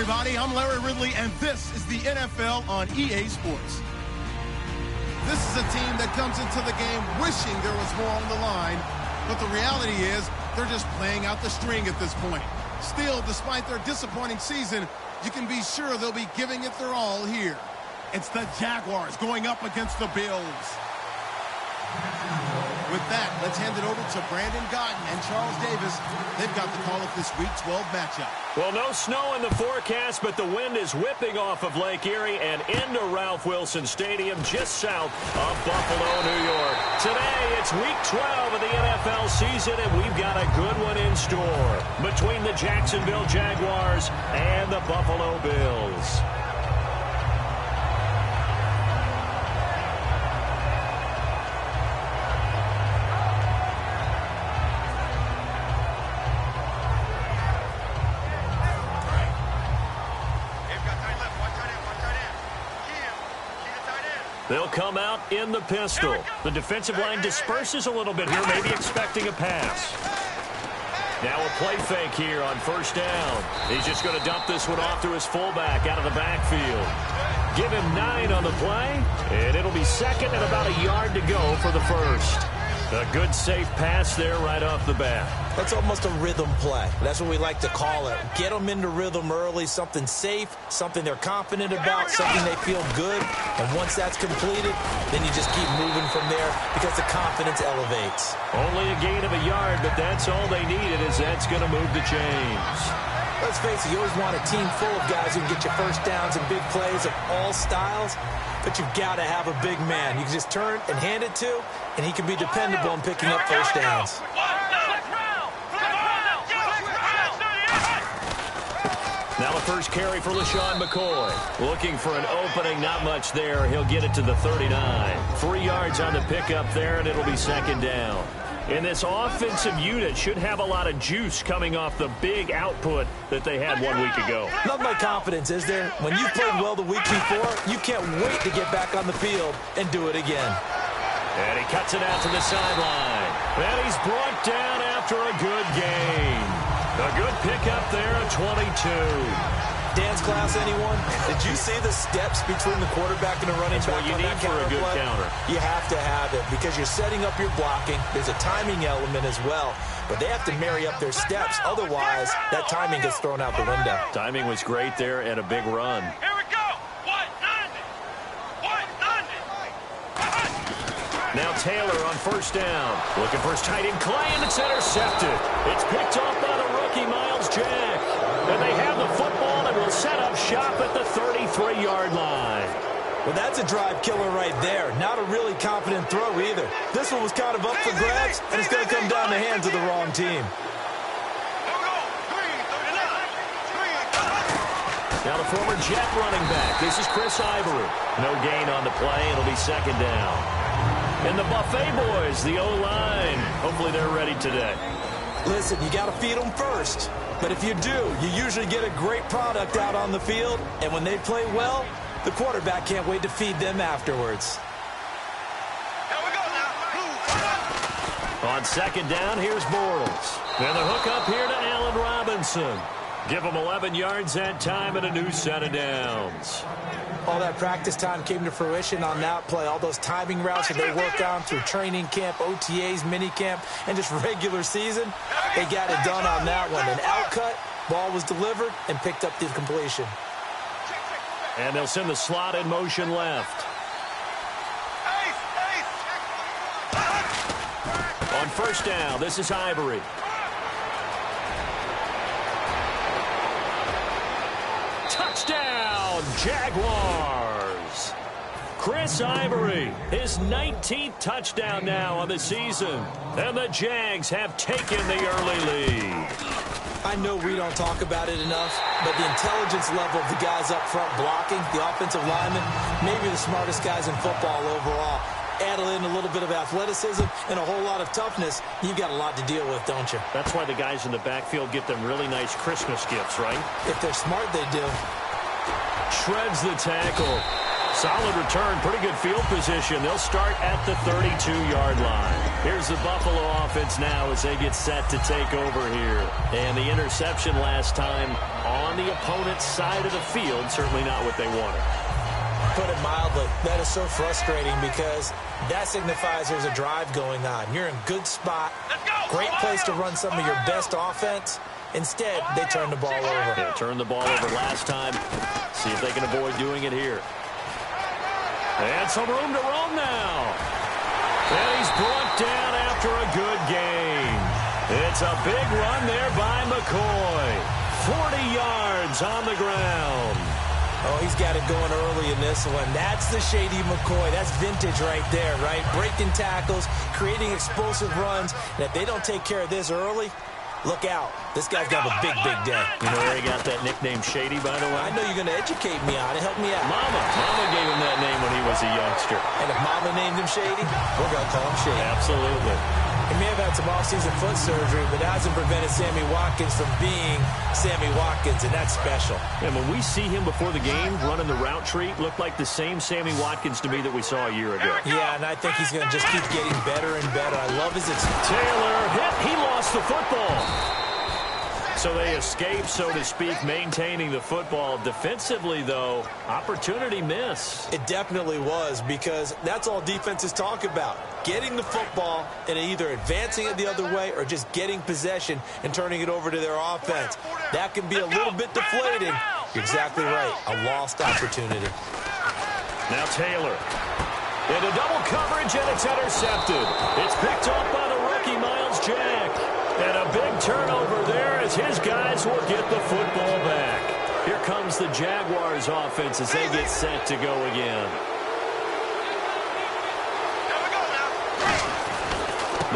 everybody. I'm Larry Ridley, and this is the NFL on EA Sports. This is a team that comes into the game wishing there was more on the line, but the reality is they're just playing out the string at this point. Still, despite their disappointing season, you can be sure they'll be giving it their all here. It's the Jaguars going up against the Bills. With that, let's hand it over to Brandon Godden and Charles Davis. They've got the call of this Week 12 matchup. Well, no snow in the forecast, but the wind is whipping off of Lake Erie and into Ralph Wilson Stadium just south of Buffalo, New York. Today, it's Week 12 of the NFL season, and we've got a good one in store between the Jacksonville Jaguars and the Buffalo Bills. They'll come out in the pistol. The defensive line disperses a little bit here, maybe expecting a pass. Now a play fake here on first down. He's just going to dump this one off to his fullback out of the backfield. Give him 9 on the play, and it'll be second and about a yard to go for the first. A good, safe pass there right off the bat. That's almost a rhythm play. That's what we like to call it. Get them into rhythm early, something safe, something they're confident about, something they feel good. And once that's completed, then you just keep moving from there because the confidence elevates. Only a gain of a yard, but that's all they needed, as that's going to move the chains. Let's face it, you always want a team full of guys who can get you first downs and big plays of all styles, but you've got to have a big man. You can just turn and hand it to, and he can be dependable in picking up first downs. Now the first carry for LaShawn McCoy. Looking for an opening, not much there. He'll get it to the 39. 3 yards on the pickup there, and it'll be second down. And this offensive unit should have a lot of juice coming off the big output that they had 1 week ago. Nothing like confidence, is there? When you've played well the week before, you can't wait to get back on the field and do it again. And he cuts it out to the sideline. And he's brought down after a good gain. A good pickup there at 22. Dance class, anyone? Did you see the steps between the quarterback and the running back on that counter play? That's what you need for a good counter. You have to have it because you're setting up your blocking. There's a timing element as well, but they have to marry up their steps. Otherwise, that timing gets thrown out the window. Timing was great there and a big run. Here we go. Now Taylor on first down. Looking for his tight end, Clay, and it's intercepted. It's picked off by the rookie, Miles Jack. And they have the football and will set up shop at the 33-yard line. Well, that's a drive killer right there. Not a really confident throw either. This one was kind of up for grabs, and it's going to come down the hands of the wrong team. Now the former Jet running back. This is Chris Ivory. No gain on the play. It'll be second down. And the Buffet boys, the O-line. Hopefully they're ready today. Listen, you got to feed them first. But if you do, you usually get a great product out on the field. And when they play well, the quarterback can't wait to feed them afterwards. Here we go now. On second down, here's Bortles. And the hook up here to Allen Robinson. Give him 11 yards that time and a new set of downs. All that practice time came to fruition on that play. All those timing routes that they work on through training camp, OTAs, minicamp, and just regular season, they got it done on that one. An outcut, ball was delivered, and picked up the completion. And they'll send the slot in motion left. On first down, this is Ivory. Touchdown, Jaguars. Chris Ivory, his 19th touchdown now on the season. And the Jags have taken the early lead. I know we don't talk about it enough, but the intelligence level of the guys up front blocking, the offensive linemen, maybe the smartest guys in football overall. Add in a little bit of athleticism and a whole lot of toughness, you've got a lot to deal with, don't you? That's why the guys in the backfield get them really nice Christmas gifts, right? If they're smart, they do. Shreds the tackle. Solid return, pretty good field position. They'll start at the 32-yard line. Here's the Buffalo offense now as they get set to take over here. And the interception last time on the opponent's side of the field, certainly not what they wanted. Put it mildly, that is so frustrating because that signifies there's a drive going on. You're in good spot, great place to run some of your best offense. Instead, they turn the ball over. Yeah, turned the ball over last time. See if they can avoid doing it here. And some room to roam now. And he's brought down after a good gain. It's a big run there by McCoy. 40 yards on the ground. Oh, he's got it going early in this one. That's the Shady McCoy. That's vintage right there, right? Breaking tackles, creating explosive runs. And if they don't take care of this early, look out. This guy's got a big, big day. You know where he got that nickname Shady, by the way? I know you're going to educate me on it. Help me out. Mama gave him that name when he was a youngster. And if Mama named him Shady, we're going to call him Shady. Absolutely. He may have had some offseason foot surgery, but that hasn't prevented Sammy Watkins from being Sammy Watkins, and that's special. And when we see him before the game running the route tree, looked like the same Sammy Watkins to me that we saw a year ago. Yeah, and I think he's going to just keep getting better and better. I love his experience. Taylor hit. He lost the football. So they escape, so to speak, maintaining the football. Defensively, though, opportunity miss. It definitely was, because that's all defenses talk about. Getting the football and either advancing it the other way or just getting possession and turning it over to their offense. That can be a little bit deflating. You're exactly right. A lost opportunity. Now Taylor. Into double coverage, and it's intercepted. It's picked up by the rookie, Miles Jack. And a big turnover there as his guys will get the football back. Here comes the Jaguars offense as they get set to go again.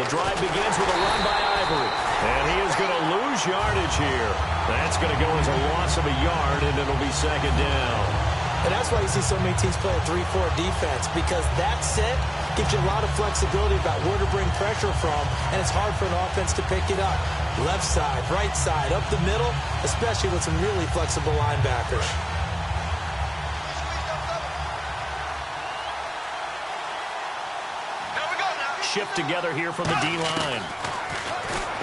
The drive begins with a run by Ivory. And he is going to lose yardage here. That's going to go as a loss of a yard, and it'll be second down. And that's why you see so many teams play a 3-4 defense, because that set gives you a lot of flexibility about where to bring pressure from, and it's hard for an offense to pick it up. Left side, right side, up the middle, especially with some really flexible linebackers. Shift together here from the D-line.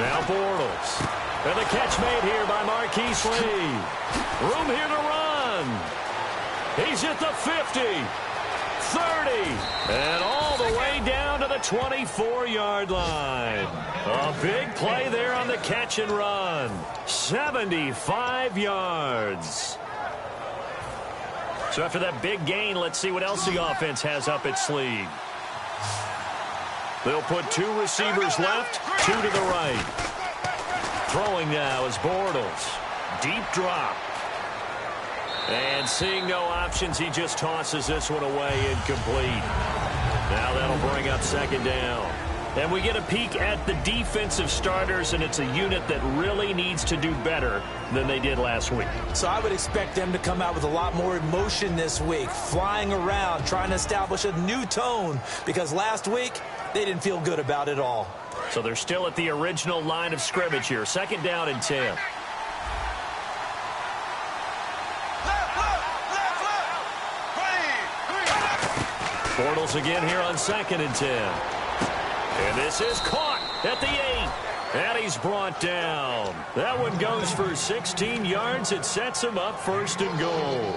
Now Bortles. And the catch made here by Marquise Lee. Room here to run. He's at the 50, 30, and all the way down to the 24-yard line. A big play there on the catch and run. 75 yards. So after that big gain, let's see what else the offense has up its sleeve. They'll put two receivers left, two to the right. Throwing now is Bortles. Deep drop. And seeing no options, he just tosses this one away incomplete. Now that'll bring up second down. And we get a peek at the defensive starters, and it's a unit that really needs to do better than they did last week. So I would expect them to come out with a lot more emotion this week, flying around, trying to establish a new tone, because last week they didn't feel good about it all. So they're still at the original line of scrimmage here. Second down and 10. Bortles again here on second and 10. And this is caught at the 8. And he's brought down. That one goes for 16 yards. It sets him up first and goal.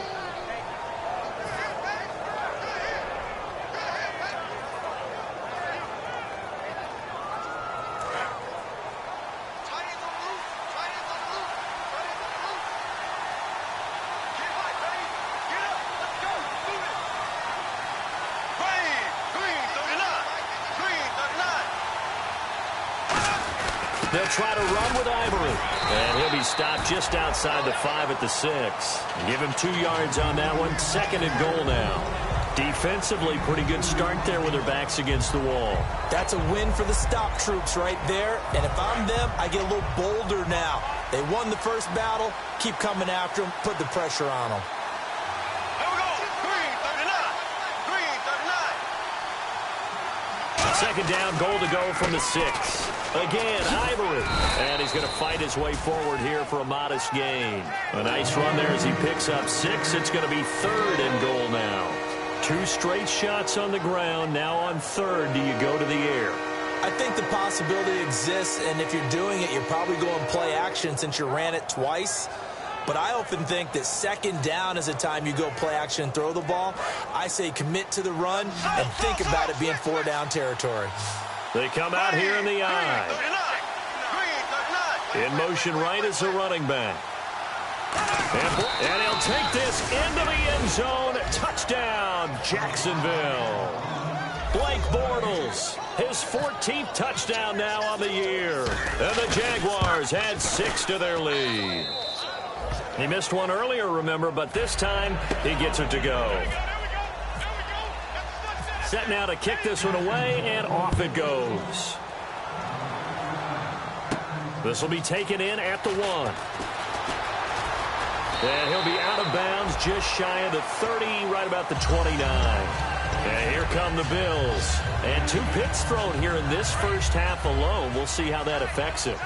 They'll try to run with Ivory. And he'll be stopped just outside the 5 at the 6. Give him 2 yards on that one. Second and goal now. Defensively, pretty good start there with their backs against the wall. That's a win for the stop troops right there. And if I'm them, I get a little bolder now. They won the first battle. Keep coming after them. Put the pressure on them. Second down, goal to go from the 6. Again, Ivory. And he's going to fight his way forward here for a modest gain. A nice run there as he picks up 6. It's going to be third and goal now. 2 straight shots on the ground. Now on third, do you go to the air? I think the possibility exists, and if you're doing it, you're probably going play action since you ran it twice. But I often think that second down is a time you go play action and throw the ball. I say commit to the run and think about it being 4-down territory. They come out here in the eye. In motion right is the running back. And he'll take this into the end zone. Touchdown, Jacksonville. Blake Bortles, his 14th touchdown now on the year. And the Jaguars add 6 to their lead. He missed one earlier, remember, but this time he gets it to go. Set now to kick this one away, and off it goes. This will be taken in at the 1. And he'll be out of bounds just shy of the 30, right about the 29. And here come the Bills. And 2 picks thrown here in this first half alone. We'll see how that affects him.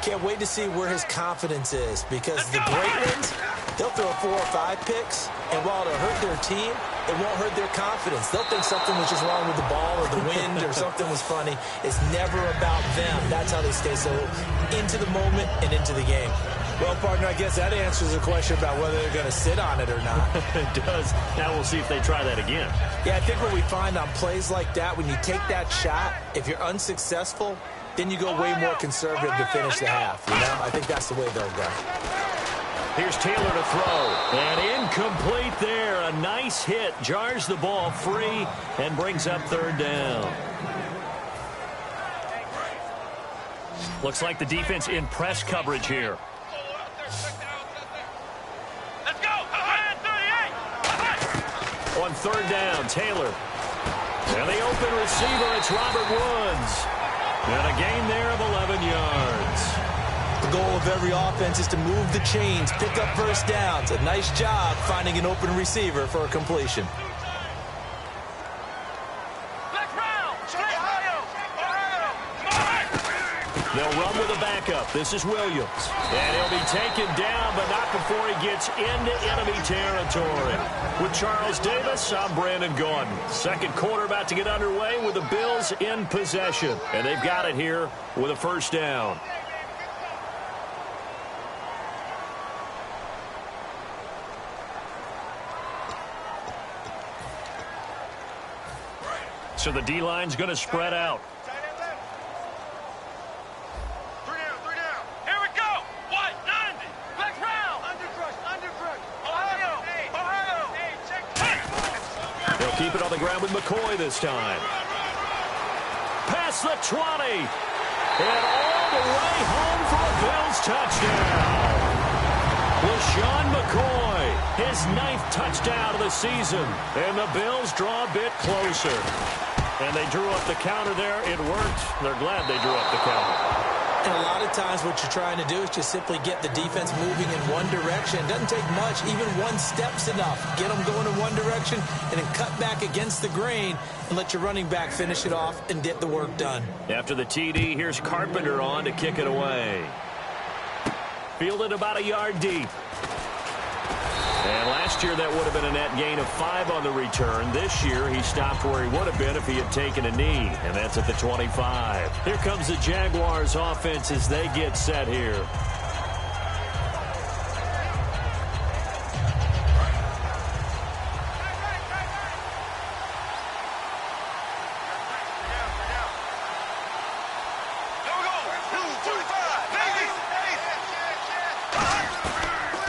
Can't wait to see where his confidence is, because the great ones, they'll throw 4 or 5 picks, and while it'll hurt their team, it won't hurt their confidence. They'll think something was just wrong with the ball or the wind or something was funny. It's never about them. That's how they stay so into the moment and into the game. Well, partner, I guess that answers the question about whether they're going to sit on it or not. It does. Now we'll see if they try that again. Yeah, I think what we find on plays like that, when you take that shot, if you're unsuccessful, then you go way more conservative to finish the half. You know, I think that's the way they'll go. Here's Taylor to throw. And incomplete there. A nice hit. Jars the ball free and brings up third down. Looks like the defense in press coverage here. Let's go. On third down, Taylor. And the open receiver, it's Robert Woods. And a gain there of 11 yards. The goal of every offense is to move the chains, pick up first downs. A nice job finding an open receiver for a completion. They'll run with a backup. This is Williams. And he'll be taken down, but not before he gets into enemy territory. With Charles Davis, I'm Brandon Gaudin. Second quarter about to get underway with the Bills in possession. And they've got it here with a first down. So the D-line's going to spread out. Keep it on the ground with McCoy this time. Past the 20. And all the way home for a Bills touchdown. LaShawn McCoy, his 9th touchdown of the season. And the Bills draw a bit closer. And they drew up the counter there. It worked. They're glad they drew up the counter. And a lot of times what you're trying to do is just simply get the defense moving in one direction. It doesn't take much. Even one step's enough. Get them going in one direction and then cut back against the grain and let your running back finish it off and get the work done. After the TD, here's Carpenter on to kick it away. Fielded about a yard deep. And last year, that would have been a net gain of 5 on the return. This year, he stopped where he would have been if he had taken a knee, and that's at the 25. Here comes the Jaguars' offense as they get set here.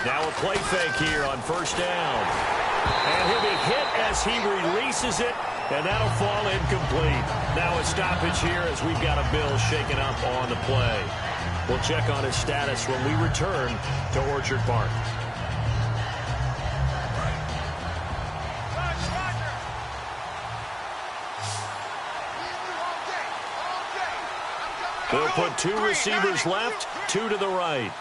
Now a play fake here on first down. And he'll be hit as he releases it, and that'll fall incomplete. Now a stoppage here as we've got a Bill shaken up on the play. We'll check on his status when we return to Orchard Park. They'll put 2 receivers left, 2 to the right.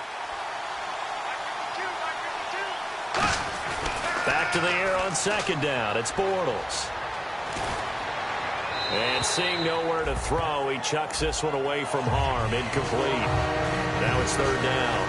Back to the air on second down. It's Bortles. And seeing nowhere to throw, he chucks this one away from harm. Incomplete. Now it's third down.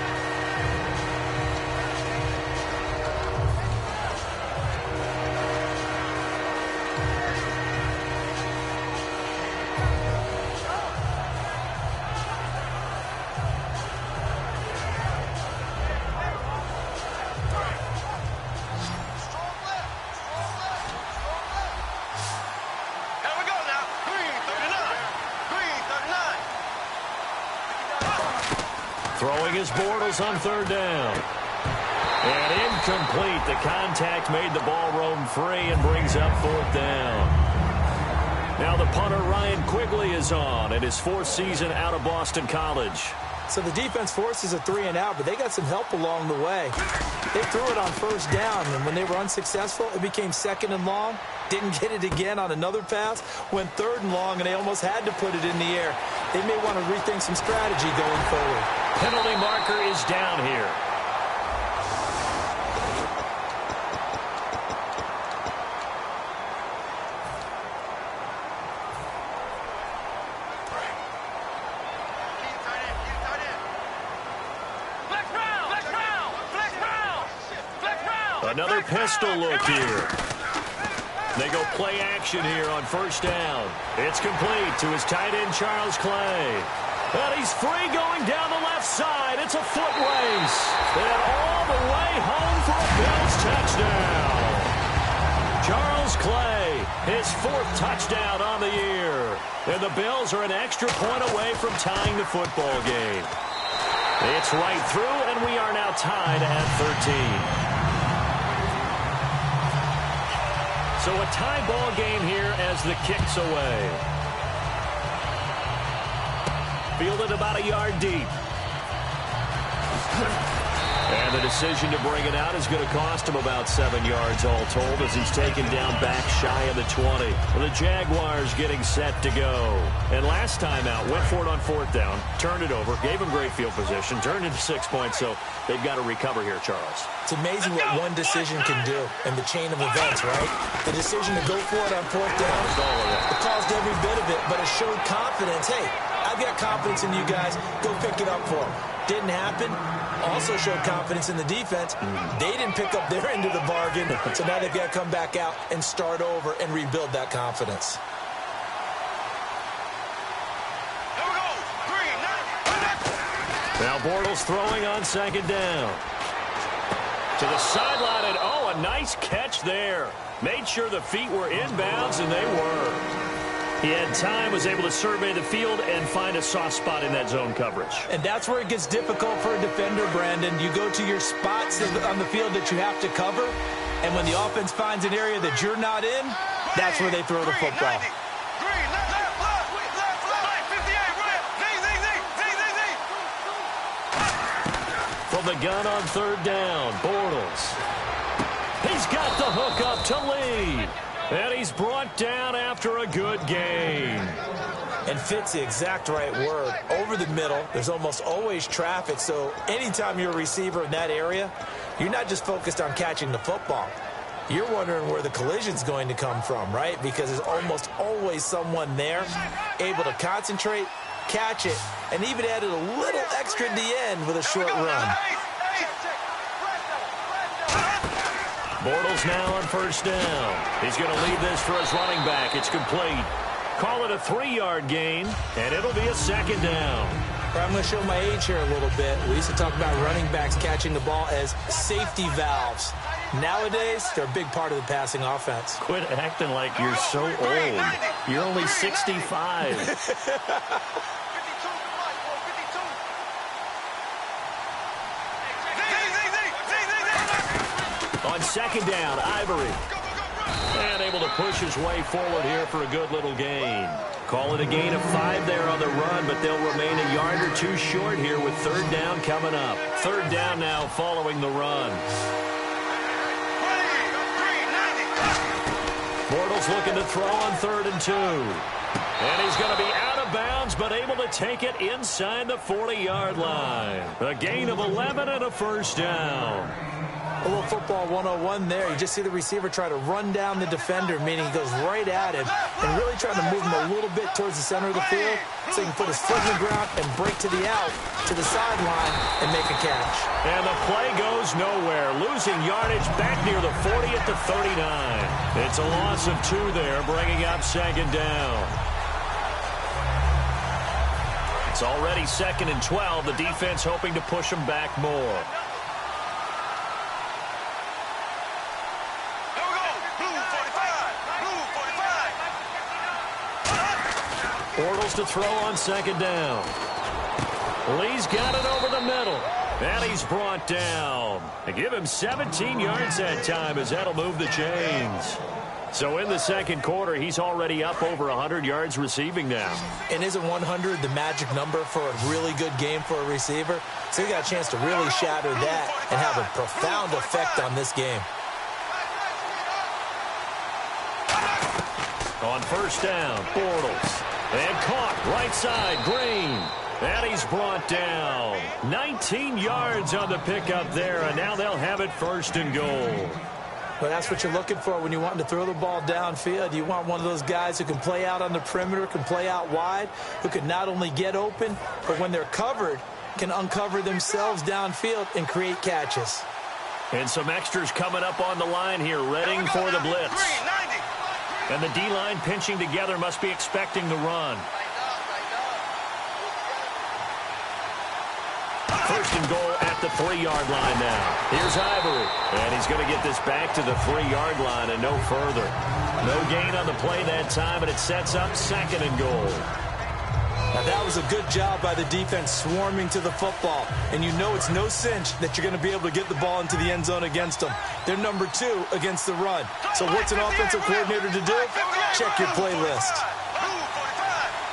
Throwing his Bortles on third down. And incomplete. The contact made the ball roam free and brings up fourth down. Now the punter, Ryan Quigley, is on in his fourth season out of Boston College. So the defense forces a 3-and-out, but they got some help along the way. They threw it on first down, and when they were unsuccessful, it became second and long. Didn't get it again on another pass. Went third and long, and they almost had to put it in the air. They may want to rethink some strategy going forward. Penalty marker is down here. Another pistol look here. They go play action here on first down. It's complete to his tight end, Charles Clay. And he's free going down the left side. It's a foot race. And all the way home for a Bills touchdown. Charles Clay, his fourth touchdown on the year. And the Bills are an extra point away from tying the football game. It's right through, and we are now tied at 13. So a tie ball game here as the kick's away. Fielded about a yard deep. And the decision to bring it out is going to cost him about 7 yards all told as he's taken down back shy of the 20. The Jaguars getting set to go. And last time out, went for it on fourth down, turned it over, gave him great field position, turned into 6 points, so they've got to recover here, Charles. It's amazing what one decision can do in the chain of events, right? The decision to go for it on fourth down, it caused every bit of it, but it showed confidence. Hey, I've got confidence in you guys. Go pick it up for them. Didn't happen. Also showed confidence in the defense. They didn't pick up their end of the bargain, so now they've got to come back out and start over and rebuild that confidence. Now Bortles throwing on second down. To the sideline, and oh, a nice catch there. Made sure the feet were inbounds, and they were. He had time, was able to survey the field and find a soft spot in that zone coverage. And that's where it gets difficult for a defender, Brandon. You go to your spots on the field that you have to cover, and when the offense finds an area that you're not in, that's where they throw the football. From the gun on third down, Bortles. He's got the hook up to lead. And he's brought down after a good game. And fits the exact right word. Over the middle, there's almost always traffic, so anytime you're a receiver in that area, you're not just focused on catching the football. You're wondering where the collision's going to come from, right? Because there's almost always someone there able to concentrate, catch it, and even added a little extra at the end with a short run. Bortles now on first down. He's going to lead this for his running back. It's complete. Call it a 3-yard gain, and it'll be a second down. I'm going to show my age here a little bit. We used to talk about running backs catching the ball as safety valves. Nowadays, they're a big part of the passing offense. Quit acting like you're so old. You're only 65. On second down, Ivory. And able to push his way forward here for a good little gain. Call it a gain of 5 there on the run, but they'll remain a yard or two short here with third down coming up. Third down now following the run. Bortles looking to throw on 3rd and 2. And he's going to be out of bounds, but able to take it inside the 40-yard line. A gain of 11 and a first down. A little football 101 there. You just see the receiver try to run down the defender, meaning he goes right at him and really trying to move him a little bit towards the center of the field so he can put his foot in the ground and break to the out, to the sideline, and make a catch. And the play goes nowhere. Losing yardage back near the 40 at the 39. It's a loss of 2 there, bringing up second down. It's already 2nd and 12. The defense hoping to push him back more. Bortles to throw on second down. Lee's got it over the middle. And he's brought down. They give him 17 yards that time as that'll move the chains. So in the second quarter, he's already up over 100 yards receiving now. And isn't 100 the magic number for a really good game for a receiver? So he got a chance to really shatter that and have a profound effect on this game. On first down, Bortles. And caught right side, Green. And he's brought down. 19 yards on the pickup there, and now they'll have it first and goal. Well, that's what you're looking for when you want to throw the ball downfield. You want one of those guys who can play out on the perimeter, can play out wide, who can not only get open, but when they're covered, can uncover themselves downfield and create catches. And some extras coming up on the line here, readying for the blitz. And the D-line pinching together, must be expecting the run. First and goal at the 3-yard line now. Here's Ivory. And he's going to get this back to the 3-yard line and no further. No gain on the play that time, and it sets up second and goal. Now that was a good job by the defense swarming to the football. And you know it's no cinch that you're going to be able to get the ball into the end zone against them. They're number 2 against the run. So what's an offensive coordinator to do? Check your playlist.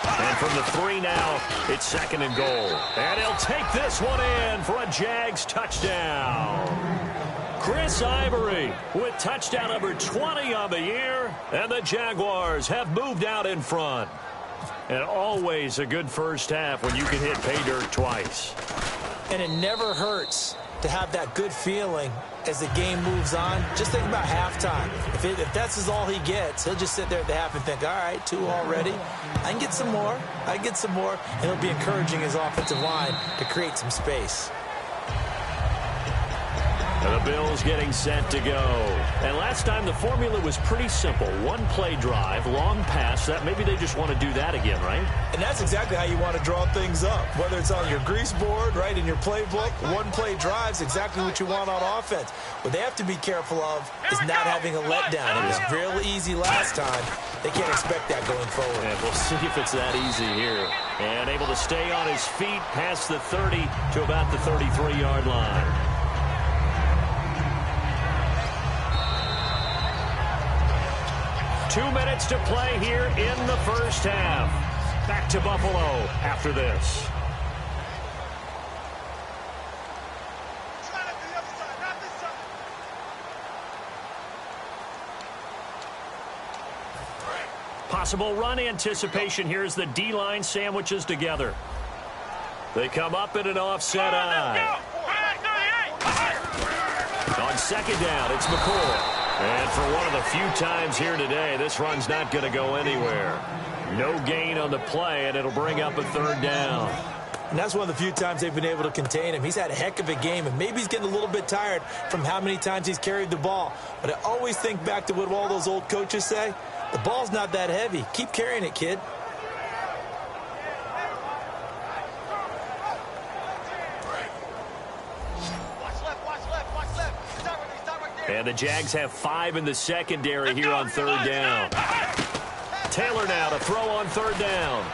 And from the 3 now, it's second and goal. And he'll take this one in for a Jags touchdown. Chris Ivory with touchdown number 20 on the year. And the Jaguars have moved out in front. And always a good first half when you can hit pay dirt twice. And it never hurts to have that good feeling as the game moves on. Just think about halftime. If that's all he gets, he'll just sit there at the half and think, all right, 2 already. I can get some more. I can get some more. And he'll be encouraging his offensive line to create some space. And the Bills getting set to go. And last time the formula was pretty simple. 1-play drive, long pass. That maybe they just want to do that again, right? And that's exactly how you want to draw things up. Whether it's on your grease board, right, in your playbook, 1-play drive's exactly what you want on offense. What they have to be careful of is not having a letdown. It was real easy last time. They can't expect that going forward. And we'll see if it's that easy here. And able to stay on his feet past the 30 to about the 33-yard line. 2 minutes to play here in the first half. Back to Buffalo after this. Possible run anticipation here as the D-line sandwiches together. They come up in an offset eye. On second down, it's McCoy. And for one of the few times here today, this run's not going to go anywhere. No gain on the play, and it'll bring up a 3rd down. And that's one of the few times they've been able to contain him. He's had a heck of a game, and maybe he's getting a little bit tired from how many times he's carried the ball. But I always think back to what all those old coaches say. The ball's not that heavy. Keep carrying it, kid. And the Jags have 5 in the secondary here on 3rd down. Taylor now to throw on 3rd down.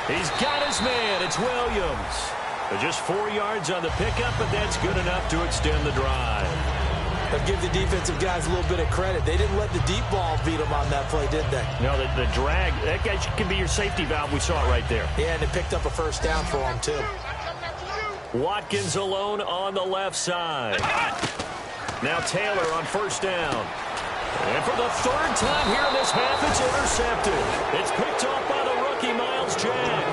He's got his man. It's Williams. But just 4 yards on the pickup, but that's good enough to extend the drive. But give the defensive guys a little bit of credit. They didn't let the deep ball beat them on that play, did they? No, the drag, that guy can be your safety valve. We saw it right there. Yeah, and they picked up a 1st down for him, too. Watkins alone on the left side. Now Taylor on 1st down. And for the 3rd time here in this half, it's intercepted. It's picked off by the rookie, Miles Jack.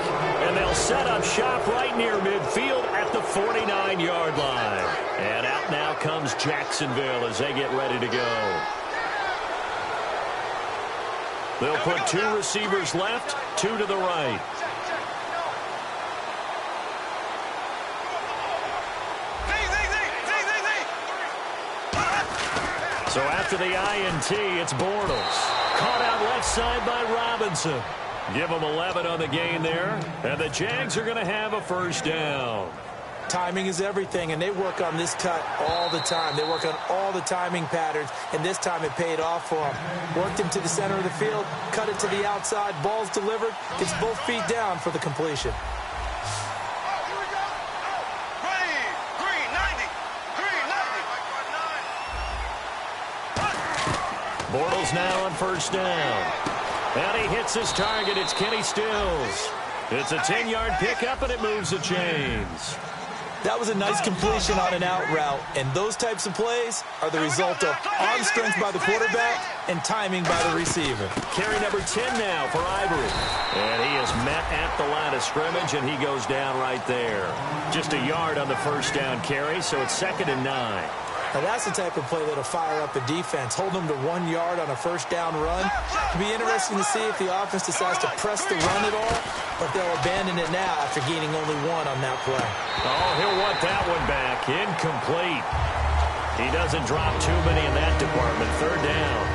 And they'll set up shop right near midfield at the 49-yard line. And out now comes Jacksonville as they get ready to go. They'll put 2 receivers left, 2 to the right. So after the INT, it's Bortles. Caught out left side by Robinson. Give them 11 on the gain there. And the Jags are going to have a 1st down. Timing is everything, and they work on this cut all the time. They work on all the timing patterns, and this time it paid off for them. Worked him to the center of the field, cut it to the outside, ball's delivered, gets both feet down for the completion. Bortles now on first down. And he hits his target. It's Kenny Stills. It's a 10-yard pickup, and it moves the chains. That was a nice completion on an out route, and those types of plays are the result of arm strength by the quarterback and timing by the receiver. Carry number 10 now for Ivory. And he is met at the line of scrimmage, and he goes down right there. Just a yard on the first down carry, so it's 2nd and 9. Now that's the type of play that'll fire up a defense. Hold them to 1 yard on a first down run. It'll be interesting to see if the offense decides to press the run at all, or if they'll abandon it now after gaining only 1 on that play. Oh, he'll want that one back. Incomplete. He doesn't drop too many in that department. 3rd down.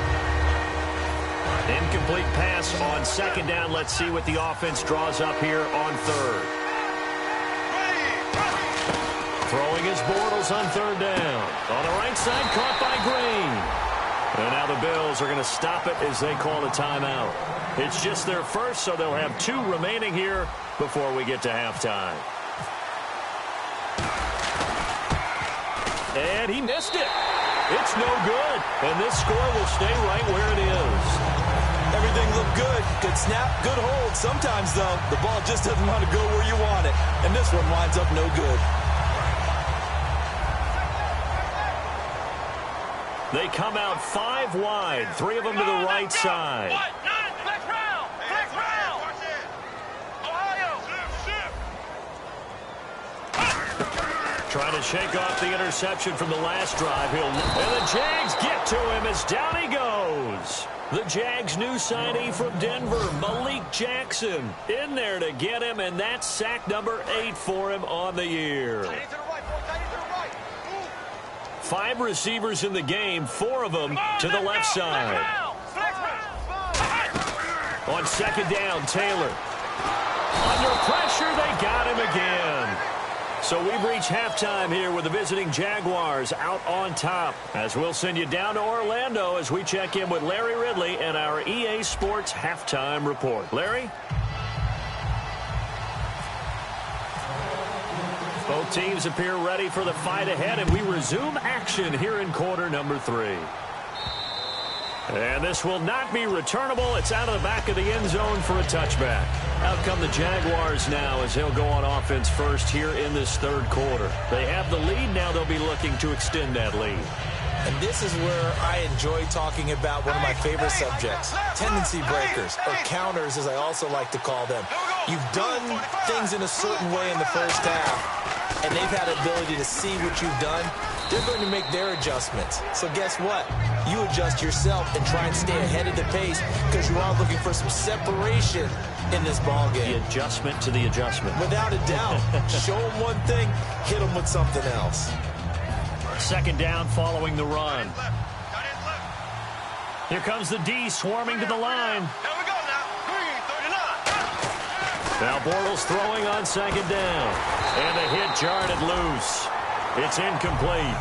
Incomplete pass on 2nd down. Let's see what the offense draws up here on 3rd. Throwing his Bortles on 3rd down. On the right side, caught by Green. And now the Bills are going to stop it as they call a timeout. It's just their first, so they'll have 2 remaining here before we get to halftime. And he missed it. It's no good. And this score will stay right where it is. Everything looked good. Good snap, good hold. Sometimes, though, the ball just doesn't want to go where you want it. And this one winds up no good. They come out 5 wide, 3 of them to the right side. Trying to shake off the interception from the last drive. And the Jags get to him as down he goes. The Jags' new signee from Denver, Malik Jackson, in there to get him, and that's sack number 8 for him on the year. 5 receivers in the game, 4 of them to the left side. On 2nd down, Taylor. Under pressure, they got him again. So we've reached halftime here with the visiting Jaguars out on top. As we'll send you down to Orlando as we check in with Larry Ridley and our EA Sports Halftime Report. Larry? Both teams appear ready for the fight ahead, and we resume action here in quarter number 3. And this will not be returnable. It's out of the back of the end zone for a touchback. Out come the Jaguars now as they'll go on offense first here in this 3rd quarter. They have the lead. Now they'll be looking to extend that lead. And this is where I enjoy talking about one of my favorite subjects, tendency breakers, or counters as I also like to call them. You've done things in a certain way in the first half, and they've had the ability to see what you've done. They're going to make their adjustments. So guess what? You adjust yourself and try and stay ahead of the pace because you are looking for some separation in this ball game. The adjustment to the adjustment. Without a doubt. Show them one thing, hit them with something else. 2nd down following the run. Here comes the D swarming to the line. Here we go now. 39. Now Bortles throwing on 2nd down. And the hit jarred it loose. It's incomplete.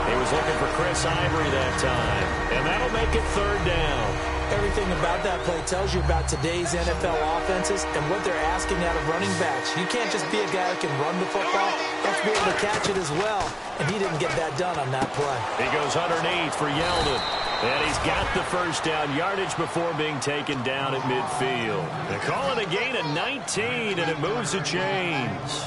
He was looking for Chris Ivory that time. And that'll make it 3rd down. Everything about that play tells you about today's NFL offenses and what they're asking out of running backs. You can't just be a guy that can run the football. You have to be able to catch it as well. And he didn't get that done on that play. He goes underneath for Yeldon. And he's got the first down yardage before being taken down at midfield. They call it a gain of 19, and it moves the chains.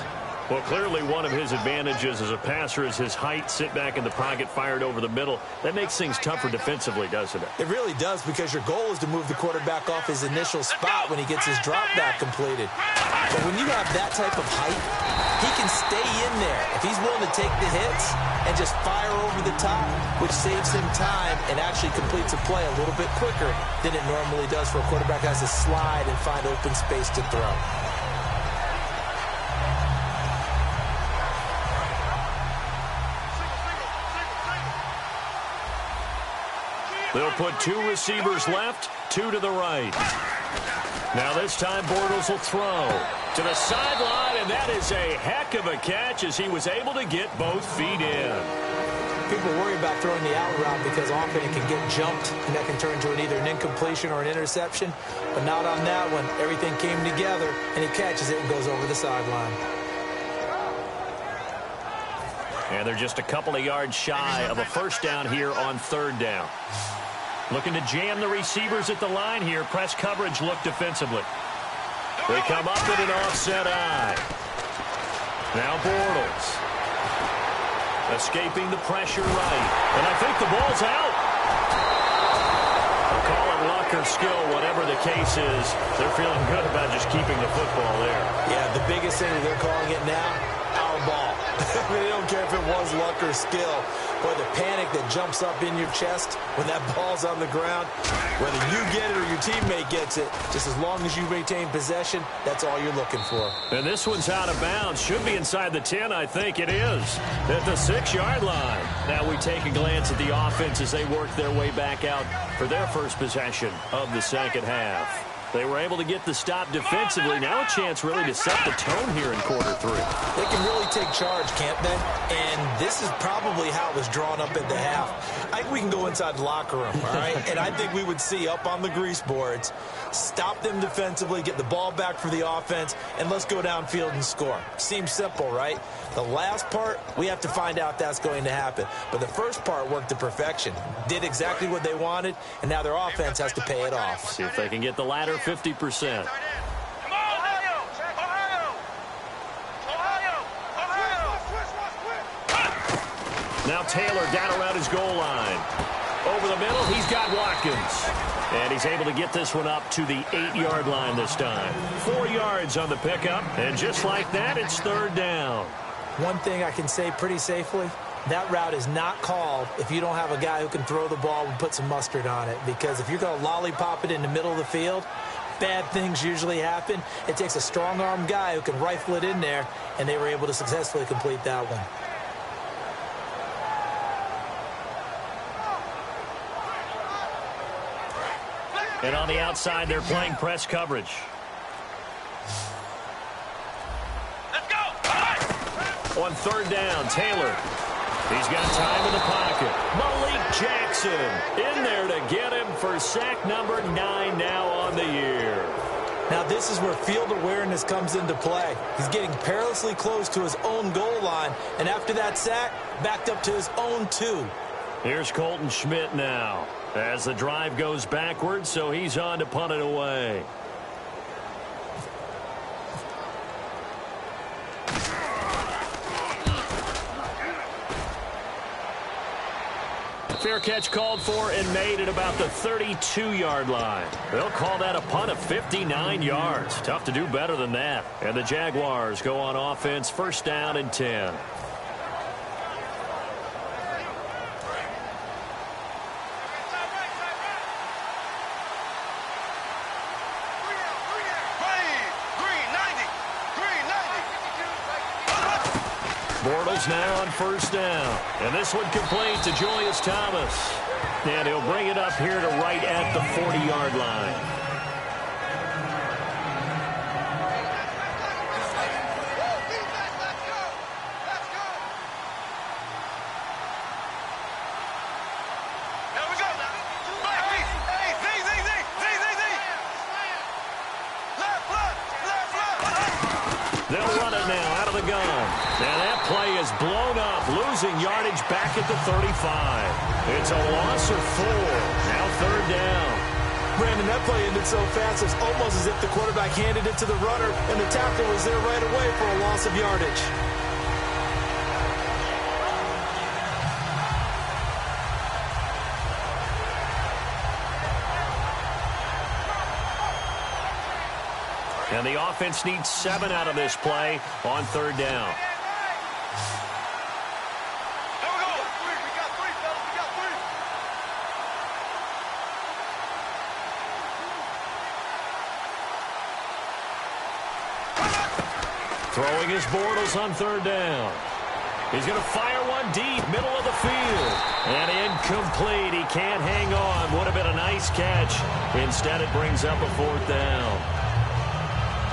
Well, clearly one of his advantages as a passer is his height. Sit back in the pocket, fired over the middle. That makes things tougher defensively, doesn't it? It really does, because your goal is to move the quarterback off his initial spot when he gets his drop back completed. But when you have that type of height, he can stay in there if he's willing to take the hits and just fire over the top, which saves him time and actually completes a play a little bit quicker than it normally does for a quarterback who has to slide and find open space to throw. They'll put 2 receivers left, 2 to the right. Now this time Bortles will throw to the sideline, and that is a heck of a catch as he was able to get both feet in. People worry about throwing the out route because often it can get jumped, and that can turn into either an incompletion or an interception. But not on that one. Everything came together, and he catches it and goes over the sideline. And they're just a couple of yards shy of a first down here on 3rd down. Looking to jam the receivers at the line here. Press coverage look defensively. They come up in an offset eye. Now Bortles. Escaping the pressure right. And I think the ball's out. They'll call it luck or skill, whatever the case is. They're feeling good about just keeping the football there. Yeah, the biggest thing that they're calling it now, our ball. I mean, they don't care if it was luck or skill. Or the panic that jumps up in your chest when that ball's on the ground. Whether you get it or your teammate gets it, just as long as you retain possession, that's all you're looking for. And this one's out of bounds. Should be inside the 10, I think it is. At the 6-yard line. Now we take a glance at the offense as they work their way back out for their first possession of the second half. They were able to get the stop defensively. Now a chance really to set the tone here in quarter 3. They can really take charge, can't they? And this is probably how it was drawn up at the half. I think we can go inside the locker room, all right? And I think we would see up on the grease boards, stop them defensively, get the ball back for the offense, and let's go downfield and score. Seems simple, right? The last part, we have to find out that's going to happen. But the first part worked to perfection. Did exactly what they wanted, and now their offense has to pay it off. See if they can get the latter 50%. Come on, Ohio! Now Taylor down around his goal line. Over the middle, he's got Watkins. And he's able to get this one up to the 8-yard line this time. 4 yards on the pickup, and just like that, it's third down. One thing I can say pretty safely, that route is not called if you don't have a guy who can throw the ball and put some mustard on it. Because if you're going to lollipop it in the middle of the field, bad things usually happen. It takes a strong-arm guy who can rifle it in there, and they were able to successfully complete that one. And on the outside, they're playing press coverage. Let's go! On third down, Taylor. He's got time in the pocket. Malik Jackson in there to get him for sack number 9 now on the year. Now this is where field awareness comes into play. He's getting perilously close to his own goal line, and after that sack, backed up to his own 2. Here's Colton Schmidt now as the drive goes backwards, so he's on to punt it away. Fair catch called for and made at about the 32-yard line. They'll call that a punt of 59 yards. Tough to do better than that. And the Jaguars go on offense, first down and 10. Bortles now on first down. And this one complete to Julius Thomas. And he'll bring it up here to right at the 40-yard line. They'll run it now out of the gun. And that play is blown up, losing yardage back at the 35. It's a loss of 4. Now third down. Brandon, that play ended so fast, it's almost as if the quarterback handed it to the runner, and the tackle was there right away for a loss of yardage. And the offense needs 7 out of this play on third down. Throwing his Bortles on third down. He's going to fire one deep, middle of the field. And incomplete. He can't hang on. Would have been a nice catch. Instead, it brings up a fourth down.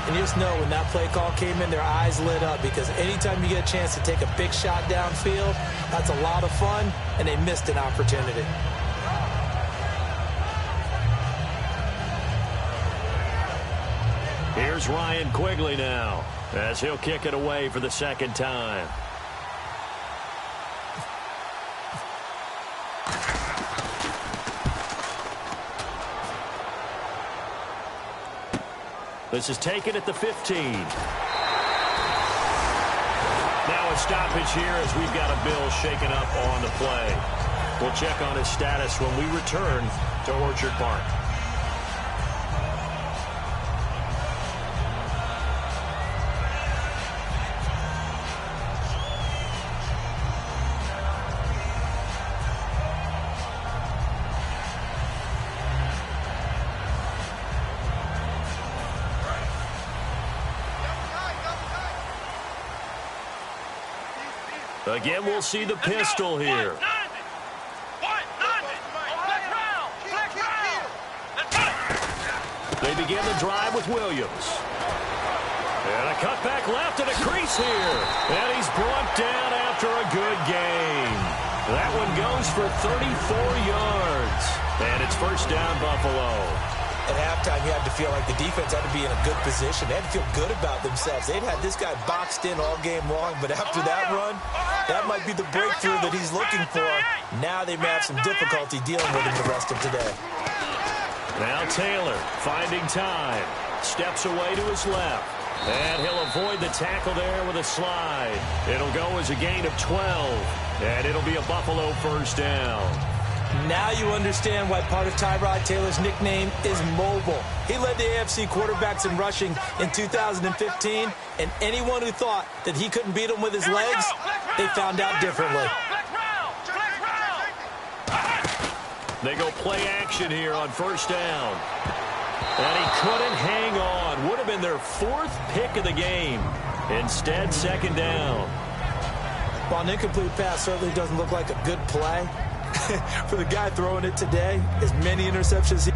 And you just know when that play call came in, their eyes lit up, because anytime you get a chance to take a big shot downfield, that's a lot of fun, and they missed an opportunity. Here's Ryan Quigley now, as he'll kick it away for the second time. This is taken at the 15. Now a stoppage here as we've got a Bill shaken up on the play. We'll check on his status when we return to Orchard Park. Again, we'll see the pistol here. They begin the drive with Williams. And a cutback left and a crease here. And he's brought down after a good game. That one goes for 34 yards. And it's first down, Buffalo. At halftime, you had to feel like the defense had to be in a good position. They had to feel good about themselves. They'd had this guy boxed in all game long, but after that run, that might be the breakthrough that he's looking for. Now they may have some difficulty dealing with him the rest of today. Now Taylor finding time. Steps away to his left. And he'll avoid the tackle there with a slide. It'll go as a gain of 12. And it'll be a Buffalo first down. Now you understand why part of Tyrod Taylor's nickname is mobile. He led the AFC quarterbacks in rushing in 2015, and anyone who thought that he couldn't beat him with his legs, they found out differently. They go play action here on first down. And he couldn't hang on. Would have been their fourth pick of the game. Instead, second down. While an incomplete pass certainly doesn't look like a good play, for the guy throwing it today, as many interceptions.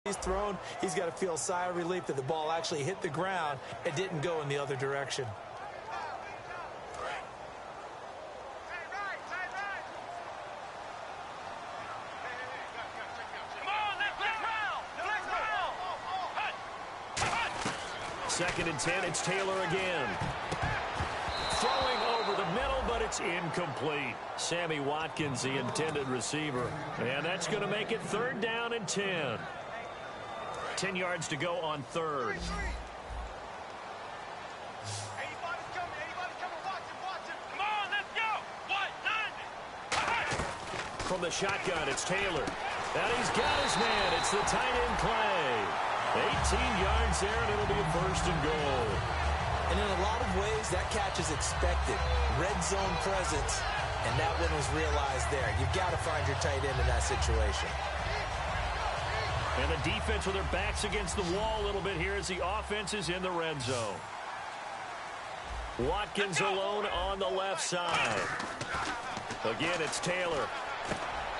He's thrown, he's got to feel a sigh of relief that the ball actually hit the ground and didn't go in the other direction. Second and 10, it's Taylor again. Throwing over the middle, but it's incomplete. Sammy Watkins, the intended receiver. And that's going to make it third down and 10. 10 yards to go on third. From the shotgun, it's Taylor. And he's got his man. It's the tight end Clay. 18 yards there, and it'll be a first and goal. And in a lot of ways, that catch is expected. Red zone presence, and that one was realized there. You've got to find your tight end in that situation. And the defense with their backs against the wall a little bit here as the offense is in the red zone. Watkins alone on the left side. Again, it's Taylor.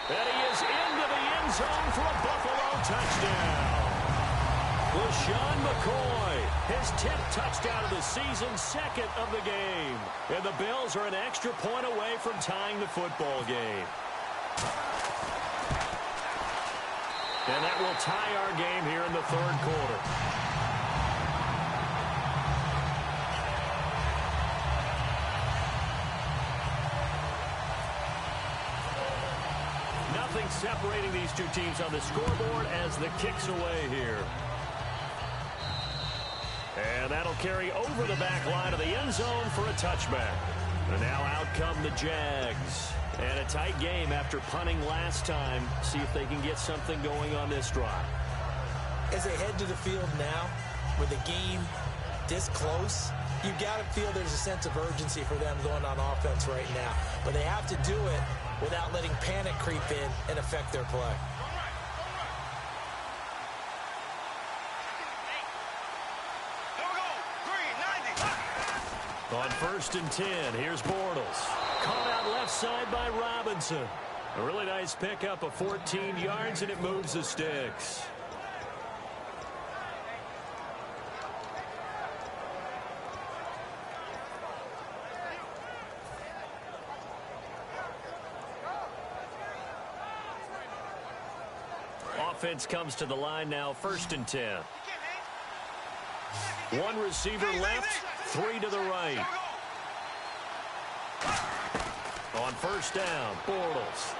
And he is into the end zone for a Buffalo touchdown. LaShawn McCoy, his 10th touchdown of the season, second of the game. And the Bills are an extra point away from tying the football game. And that will tie our game here in the third quarter. Nothing separating these two teams on the scoreboard as the kick's away here. And that'll carry over the back line of the end zone for a touchback. And now out come the Jags. And a tight game after punting last time. See if they can get something going on this drive. As they head to the field now, with the game this close, you've got to feel there's a sense of urgency for them going on offense right now. But they have to do it without letting panic creep in and affect their play. On first and 10, here's Bortles. Caught out left side by Robinson. A really nice pickup of 14 yards, and it moves the sticks. offense comes to the line now, 1st and 10. One receiver left, 3 to the right. On 1st down, Bortles.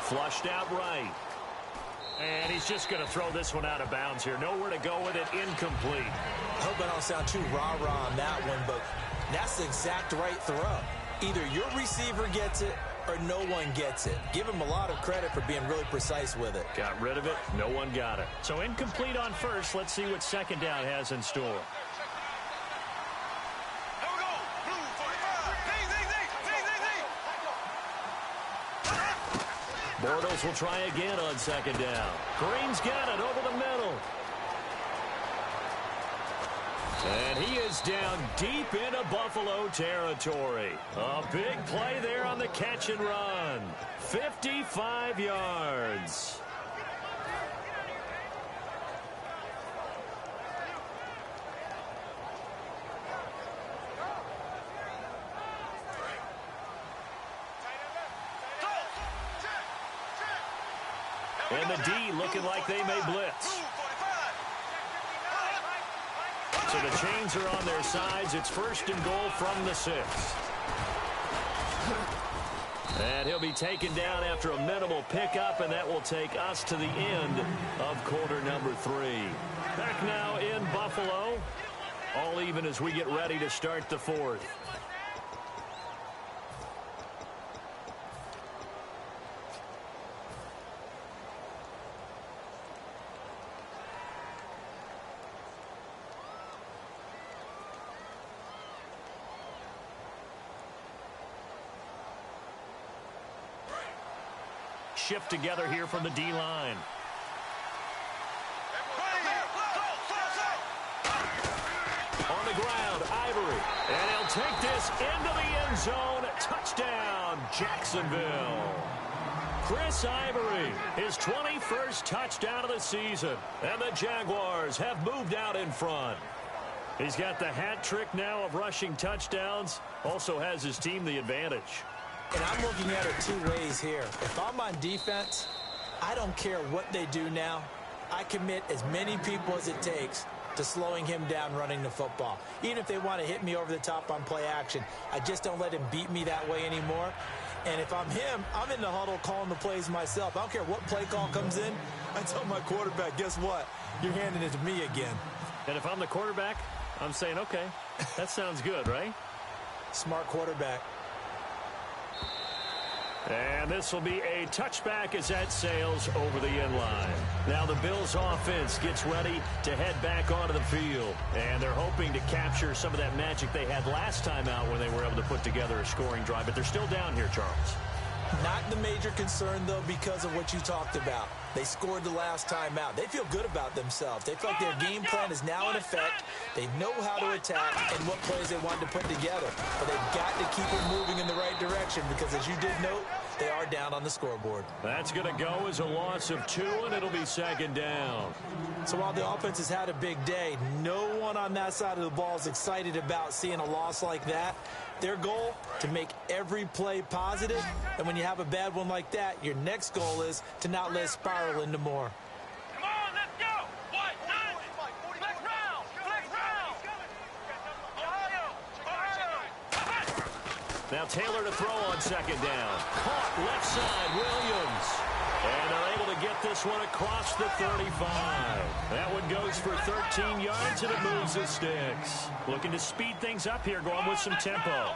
Flushed out right. And he's just going to throw this one out of bounds here. Nowhere to go with it, incomplete. I hope I don't sound too rah-rah on that one, but that's the exact right throw. Either your receiver gets it or no one gets it. Give him a lot of credit for being really precise with it. Got rid of it. No one got it. So incomplete on 1st. Let's see what 2nd down has in store. Here we go. Blue 45. Bortles will try again on 2nd down. Green's got it over the middle. And he is down deep into Buffalo territory. A big play there on the catch and run. 55 yards. And the D looking like they may blitz. So the chains are on their sides. It's 1st and goal from the 6. And he'll be taken down after a minimal pickup, and that will take us to the end of quarter number 3. Back now in Buffalo. All even as we get ready to start the 4th. Shift together here from the D-line. On the ground, Ivory. And he'll take this into the end zone. Touchdown, Jacksonville. Chris Ivory, his 21st touchdown of the season. And the Jaguars have moved out in front. He's got the hat trick now of rushing touchdowns. Also has his team the advantage. And I'm looking at it 2 ways here. If I'm on defense, I don't care what they do now. I commit as many people as it takes to slowing him down running the football. Even if they want to hit me over the top on play action, I just don't let him beat me that way anymore. And if I'm him, I'm in the huddle calling the plays myself. I don't care what play call comes in. I tell my quarterback, guess what? You're handing it to me again. And if I'm the quarterback, I'm saying, okay, that sounds good, right? Smart quarterback. And this will be a touchback as that sails over the end line. Now the Bills offense gets ready to head back onto the field. And they're hoping to capture some of that magic they had last time out when they were able to put together a scoring drive. But they're still down here, Charles. Not the major concern, though, because of what you talked about. They scored the last time out. They feel good about themselves. They feel like their game plan is now in effect. They know how to attack and what plays they want to put together. But they've got to keep it moving in the right direction because, as you did note, they are down on the scoreboard. That's going to go as a loss of 2, and it'll be 2nd down. So while the offense has had a big day, no one on that side of the ball is excited about seeing a loss like that. Their goal, to make every play positive. And when you have a bad one like that, your next goal is to not let it spiral into more. Come on, let's go. What? Flex round. Flex round. Ohio. Now Taylor to throw on 2nd down. Caught left side, Williams. And they're able to get this one across the 35. That one goes for 13 yards, and it moves the sticks. Looking to speed things up here, going with some tempo.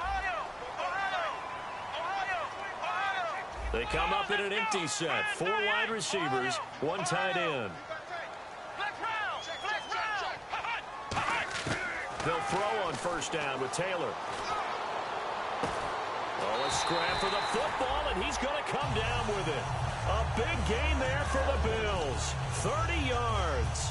They come up in an empty set. 4 wide receivers, 1 tight end. They'll throw on 1st down with Taylor. Oh, a scrap for the football, and he's going to come down with it. A big gain there for the Bills. 30 yards.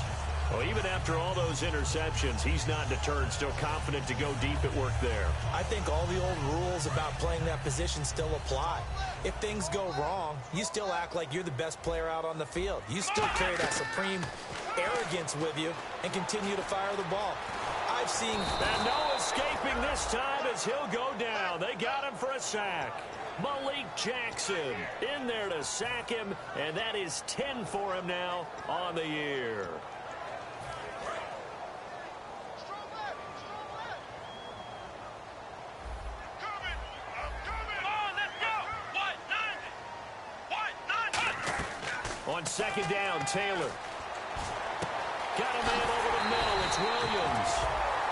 Well, even after all those interceptions, he's not deterred, still confident to go deep at work there. I think all the old rules about playing that position still apply. If things go wrong, you still act like you're the best player out on the field. You still carry that supreme arrogance with you and continue to fire the ball. I've seen... And no escaping this time as he'll go down. They got him for a sack. Malik Jackson in there to sack him, and that is 10 for him now on the year. On second down, Taylor. Got a man over the middle. It's Williams.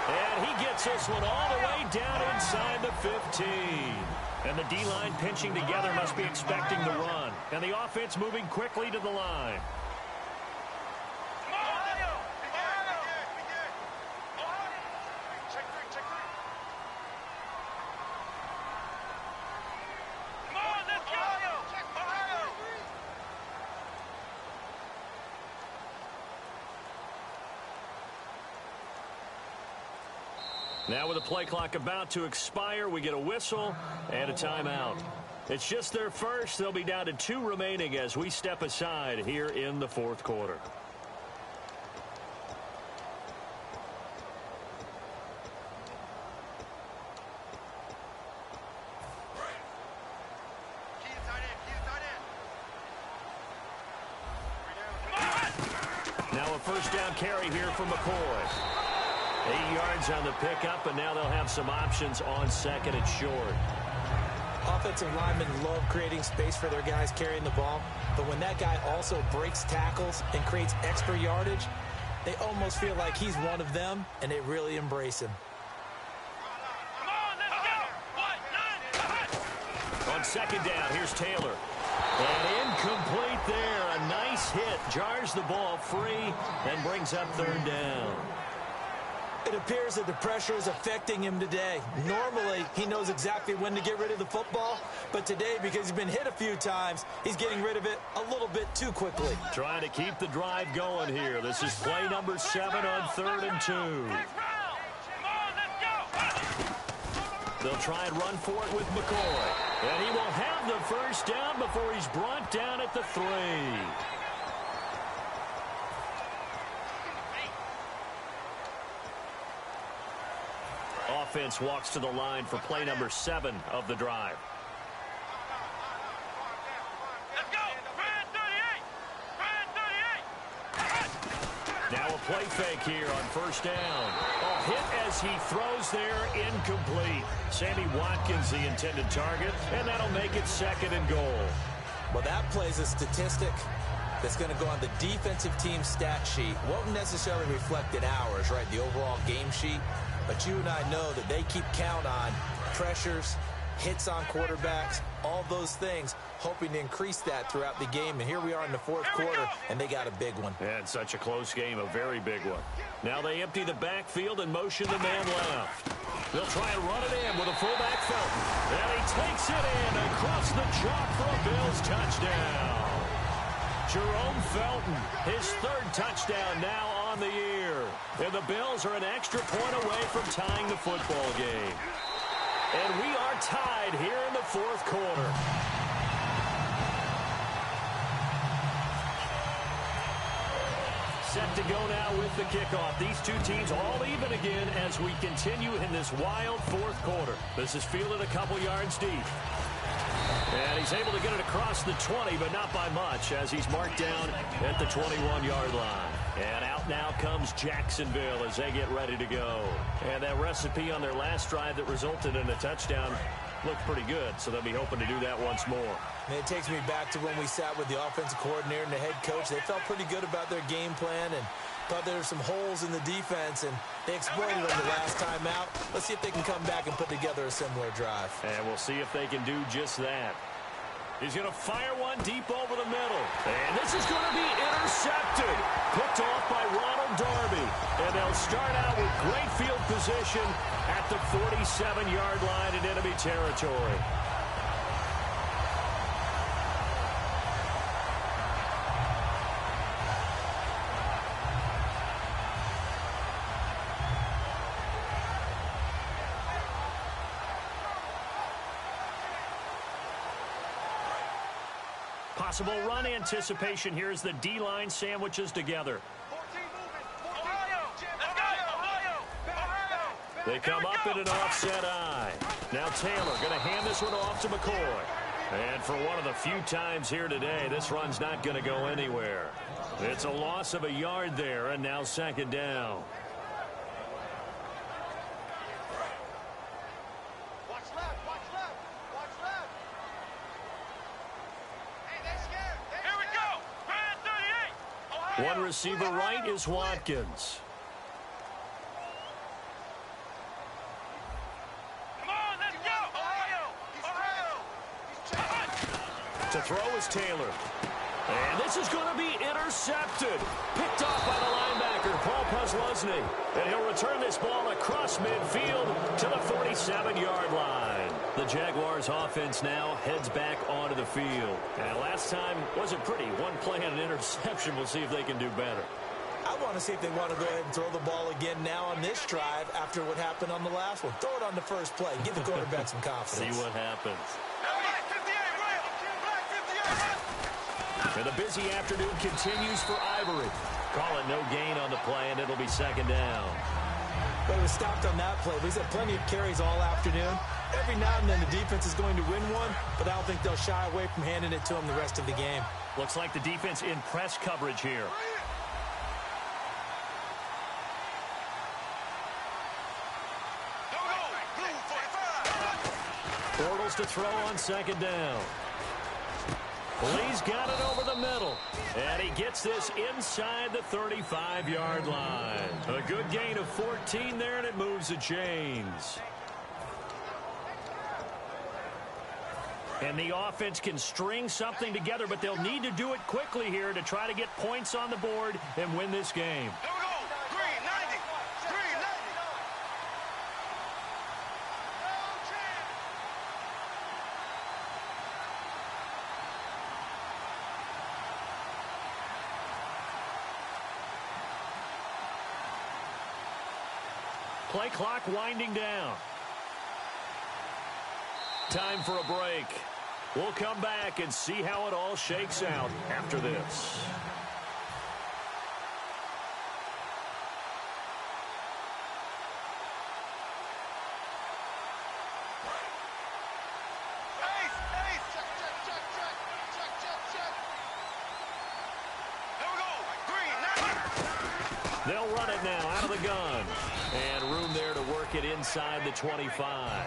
And he gets this one all the way down inside the 15. And the D-line pinching together must be expecting the run. And the offense moving quickly to the line. Now with the play clock about to expire, we get a whistle and a timeout. It's just their first. They'll be down to 2 remaining as we step aside here in the fourth quarter. Now a first down carry here from McCoy. 8 yards on the pickup, and now they'll have some options on second and short. Offensive linemen love creating space for their guys carrying the ball, but when that guy also breaks tackles and creates extra yardage, they almost feel like he's one of them, and they really embrace him. On second down, here's Taylor. And incomplete there. A nice hit. Jars the ball free and brings up third down. It appears that the pressure is affecting him today. Normally, he knows exactly when to get rid of the football, but today, because he's been hit a few times, he's getting rid of it a little bit too quickly. Trying to keep the drive going here. This is play number 7 on 3rd and 2. They'll try and run for it with McCoy. And he will have the first down before he's brought down at the 3. Offense walks to the line for play number 7 of the drive. Let's go! Brand 38! Now a play fake here on first down. A hit as he throws there, incomplete. Sammy Watkins the intended target, and that'll make it 2nd and goal. Well, that plays a statistic that's going to go on the defensive team stat sheet. Won't necessarily reflect in ours, right, the overall game sheet. But you and I know that they keep count on pressures, hits on quarterbacks, all those things, hoping to increase that throughout the game. And here we are in the fourth quarter, and they got a big one. And such a close game, a very big one. Now they empty the backfield and motion the man left. They'll try and run it in with a fullback Felton. And he takes it in across the chalk for a Bills touchdown. Jerome Felton, his 3rd touchdown now on the year. And the Bills are an extra point away from tying the football game. And we are tied here in the fourth quarter. Set to go now with the kickoff. These two teams all even again as we continue in this wild fourth quarter. This is fielded a couple yards deep. And he's able to get it across the 20, but not by much, as he's marked down at the 21-yard line. And out now comes Jacksonville as they get ready to go. And that recipe on their last drive that resulted in a touchdown looked pretty good, so they'll be hoping to do that once more. And it takes me back to when we sat with the offensive coordinator and the head coach. They felt pretty good about their game plan and thought there were some holes in the defense, and they exploited them the last time out. Let's see if they can come back and put together a similar drive. And we'll see if they can do just that. He's going to fire one deep over the middle. And this is going to be intercepted. Picked off by Ronald Darby. And they'll start out with great field position at the 47-yard line in enemy territory. Possible run anticipation here as the D-line sandwiches together. They come up in an offset eye. Now Taylor going to hand this one off to McCoy. And for one of the few times here today, this run's not going to go anywhere. It's a loss of a yard there, and now second down. Watch left, watch left, watch left. Hey, they're scared. Here we go. Brand 38. One receiver right is Watkins. Come on, let's go. Ohio. To throw is Taylor. And this is going to be intercepted. Picked off by the linebacker, Paul Posluszny. And he'll return this ball across midfield to the 47-yard line. The Jaguars offense now heads back onto the field. And last time wasn't pretty. One play and an interception. We'll see if they can do better. I want to see if they want to go ahead and throw the ball again now on this drive after what happened on the last one. Throw it on the first play. Give the quarterback some confidence. See what happens. Black 58, right. Black 58, right. And the busy afternoon continues for Ivory. Call it no gain on the play, and it'll be second down. But it was stopped on that play. He's had plenty of carries all afternoon. Every now and then the defense is going to win one, but I don't think they'll shy away from handing it to him the rest of the game. Looks like the defense in press coverage here. Bortles to throw on second down. Lee's got it over the middle. And he gets this inside the 35-yard line. A good gain of 14 there, and it moves the chains. And the offense can string something together, but they'll need to do it quickly here to try to get points on the board and win this game. Here we go. Green 90. Green 90. Play clock winding down. Time for a break. We'll come back and see how it all shakes out after this. Ace, ace. Check, check, check, check. Check, check, check. Here we go. Green 90. They'll run it now out of the gun. And room there to work it inside the 25.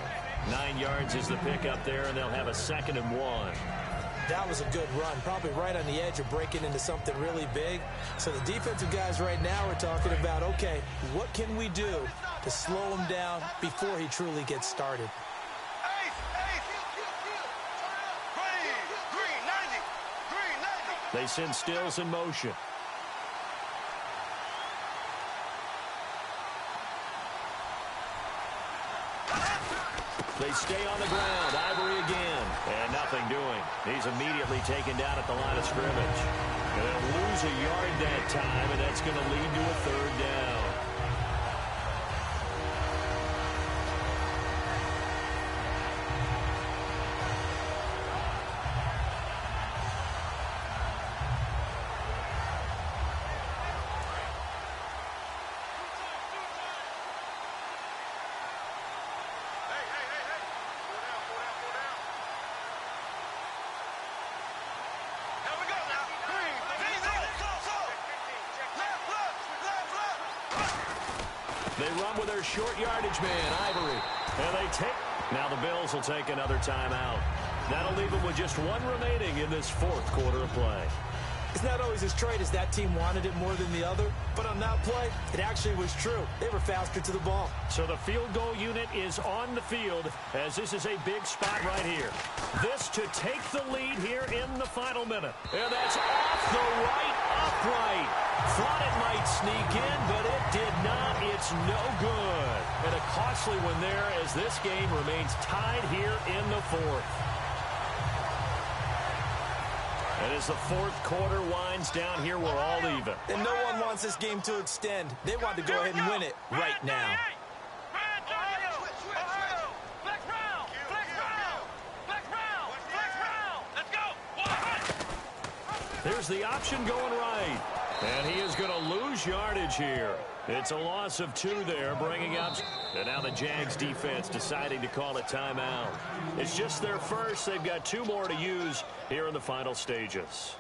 9 yards is the pickup there, and they'll have a 2nd and 1. That was a good run, probably right on the edge of breaking into something really big. So the defensive guys right now are talking about, okay, what can we do to slow him down before he truly gets started? Ace, ace. Green, green 90. Green 90. They send Stills in motion. They stay on the ground. Ivory again. And nothing doing. He's immediately taken down at the line of scrimmage. And they'll lose a yard that time, and that's going to lead to a 3rd down. They run with their short yardage man, Ivory. And they take... Now the Bills will take another timeout. That'll leave them with just one remaining in this 4th quarter of play. It's not always as straight as that team wanted it more than the other, but on that play, it actually was true. They were faster to the ball. So the field goal unit is on the field, as this is a big spot right here. This to take the lead here in the final minute. And that's off the right upright. Thought it might sneak in, but it did not. It's no good. And a costly one there as this game remains tied here in the 4th. And as the 4th quarter winds down here, we're all even. And no one wants this game to extend. They want to go ahead and win it right now. There's the option going right. And he is going to lose yardage here. It's a loss of 2 there, bringing up. And now the Jags defense deciding to call a timeout. It's just their first. They've got 2 more to use here in the final stages.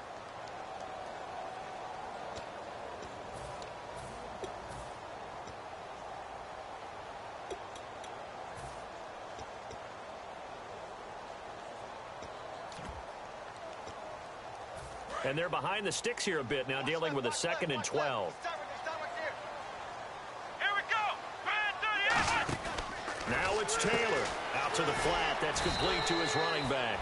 And they're behind the sticks here a bit now, dealing with a 2nd and 12. Now it's Taylor out to the flat. That's complete to his running back.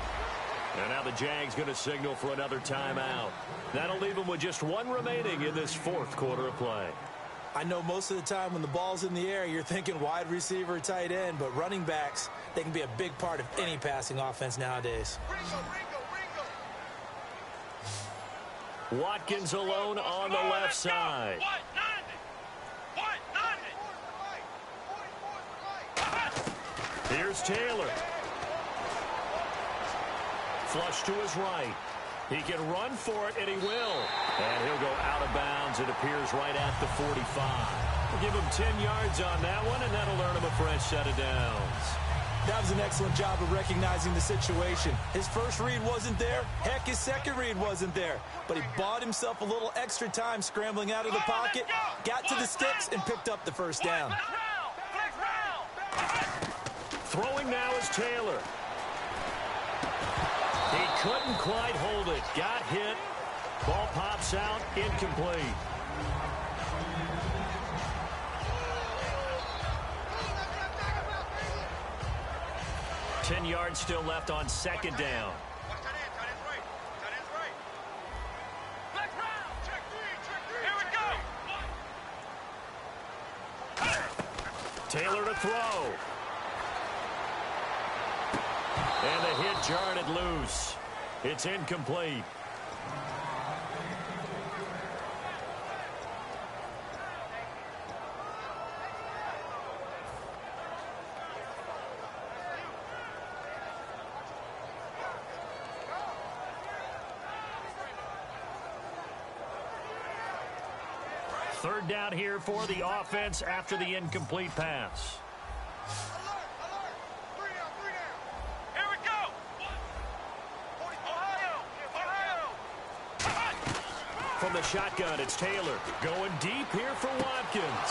And now the Jags going to signal for another timeout. That'll leave them with just 1 remaining in this 4th quarter of play. I know most of the time when the ball's in the air, you're thinking wide receiver, tight end, but running backs, they can be a big part of any passing offense nowadays. Watkins alone on the left side. Here's Taylor. Flush to his right. He can run for it, and he will. And he'll go out of bounds. It appears right at the 45. We'll give him 10 yards on that one, and that'll earn him a fresh set of downs. That was an excellent job of recognizing the situation. His first read wasn't there. Heck, his second read wasn't there. But he bought himself a little extra time scrambling out of the pocket, got to the sticks, and picked up the first down. Throwing now is Taylor. He couldn't quite hold it. Got hit. Ball pops out. Incomplete. Ten yards still left on 2nd down. Taylor to throw. And the hit jarred it loose. It's incomplete. Third down here for the offense after the incomplete pass. Here we go. From the shotgun, it's Taylor going deep here for Watkins.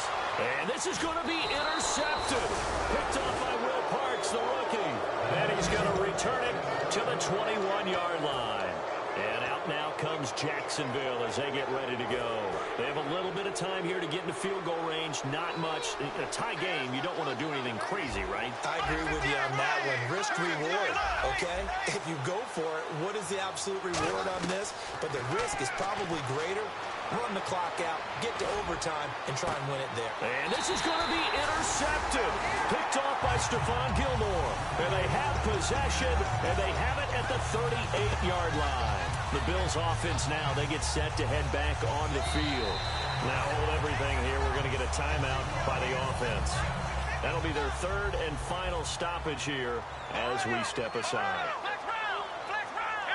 And this is going to be intercepted. Picked off by Will Parks, the rookie. And he's going to return it to the 21-yard line. And out now comes Jacksonville as they get ready to go. They have a little bit of time here to get into field goal range. Not much. A tie game, you don't want to do anything crazy, right? I agree with you on that one. Risk reward, okay? If you go for it, what is the absolute reward on this? But the risk is probably greater. Run the clock out, get to overtime, and try and win it there. And this is going to be intercepted. Picked off by Stephon Gilmore. And they have possession, and they have it at the 38-yard line. The Bills offense now, they get set to head back on the field. Now hold everything here. We're going to get a timeout by the offense. That'll be their 3rd and final stoppage here as we step aside.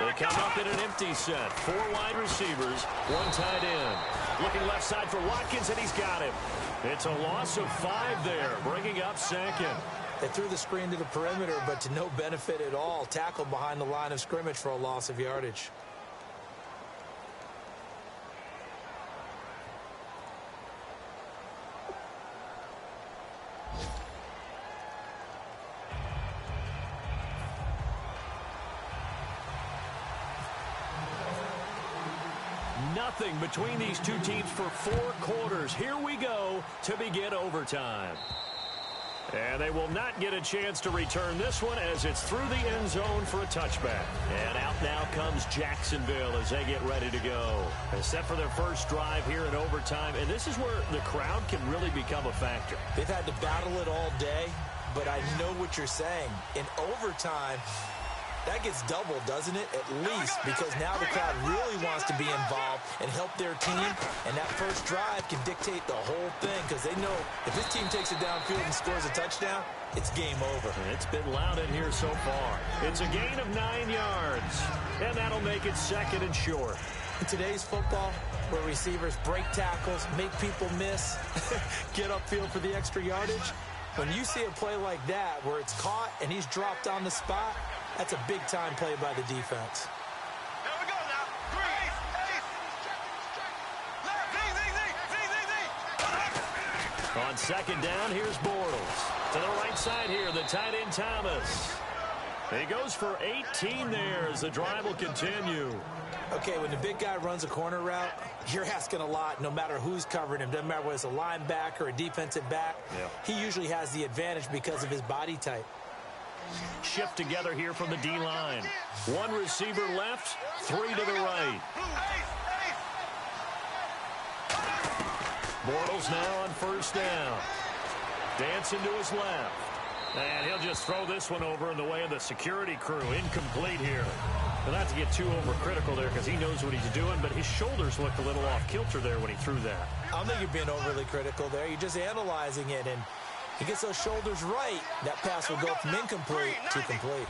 They come up in an empty set. 4 wide receivers, 1 tight end. Looking left side for Watkins, and he's got him. It's a loss of 5 there, bringing up 2nd. They threw the screen to the perimeter, but to no benefit at all. Tackled behind the line of scrimmage for a loss of yardage. Nothing between these two teams for 4 quarters. Here we go to begin overtime. And they will not get a chance to return this one as it's through the end zone for a touchback. And out now comes Jacksonville as they get ready to go. They're set for their first drive here in overtime. And this is where the crowd can really become a factor. They've had to battle it all day, but I know what you're saying. In overtime, that gets doubled, doesn't it? At least, because now the crowd really wants to be involved and help their team. And that first drive can dictate the whole thing because they know if this team takes it downfield and scores a touchdown, it's game over. It's been loud in here so far. It's a gain of 9 yards. And that'll make it 2nd and short. In today's football, where receivers break tackles, make people miss, get upfield for the extra yardage, when you see a play like that where it's caught and he's dropped on the spot, that's a big-time play by the defense. Here we go now. Three. On second down, here's Bortles. To the right side here, the tight end Thomas. He goes for 18 there as the drive will continue. Okay, when the big guy runs a corner route, you're asking a lot no matter who's covering him. Doesn't matter whether it's a linebacker or a defensive back. Yeah. He usually has the advantage because of his body type. Shift together here from the D-line. One receiver left, three to the right. Bortles now on first down. Dancing to his left. And he'll just throw this one over in the way of the security crew. Incomplete here. But not to get too overcritical there because he knows what he's doing, but his shoulders looked a little off kilter there when he threw that. I don't think you're being overly critical there. You're just analyzing it, and he gets those shoulders right. That pass will go from incomplete to complete.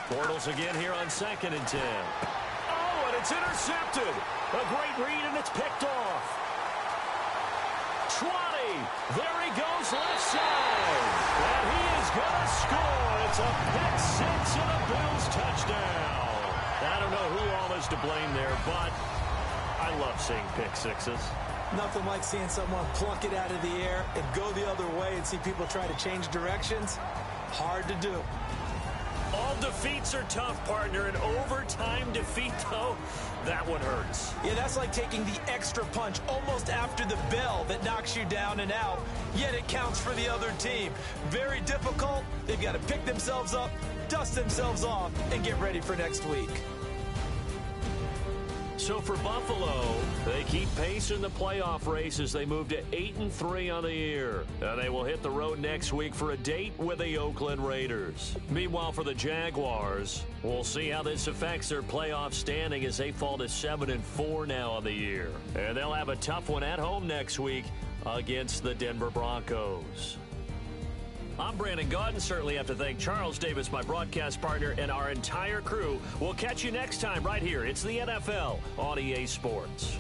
Bortles again here on 2nd and 10. Oh, and it's intercepted. A great read, and it's picked off. 20. There he goes left side. And he is going to score. It's a pick six and a Bills touchdown. I don't know who all is to blame there, but I love seeing pick sixes. Nothing like seeing someone pluck it out of the air and go the other way and see people try to change directions. Hard to do. All defeats are tough, partner. An overtime defeat, though, that one hurts. Yeah, that's like taking the extra punch almost after the bell that knocks you down and out, yet it counts for the other team. Very difficult. They've got to pick themselves up, dust themselves off, and get ready for next week. So for Buffalo, they keep pace in the playoff race as they move to 8-3 on the year. And they will hit the road next week for a date with the Oakland Raiders. Meanwhile, for the Jaguars, we'll see how this affects their playoff standing as they fall to 7-4 now on the year. And they'll have a tough one at home next week against the Denver Broncos. I'm Brandon Gaudin. Certainly have to thank Charles Davis, my broadcast partner, and our entire crew. We'll catch you next time right here. It's the NFL on EA Sports.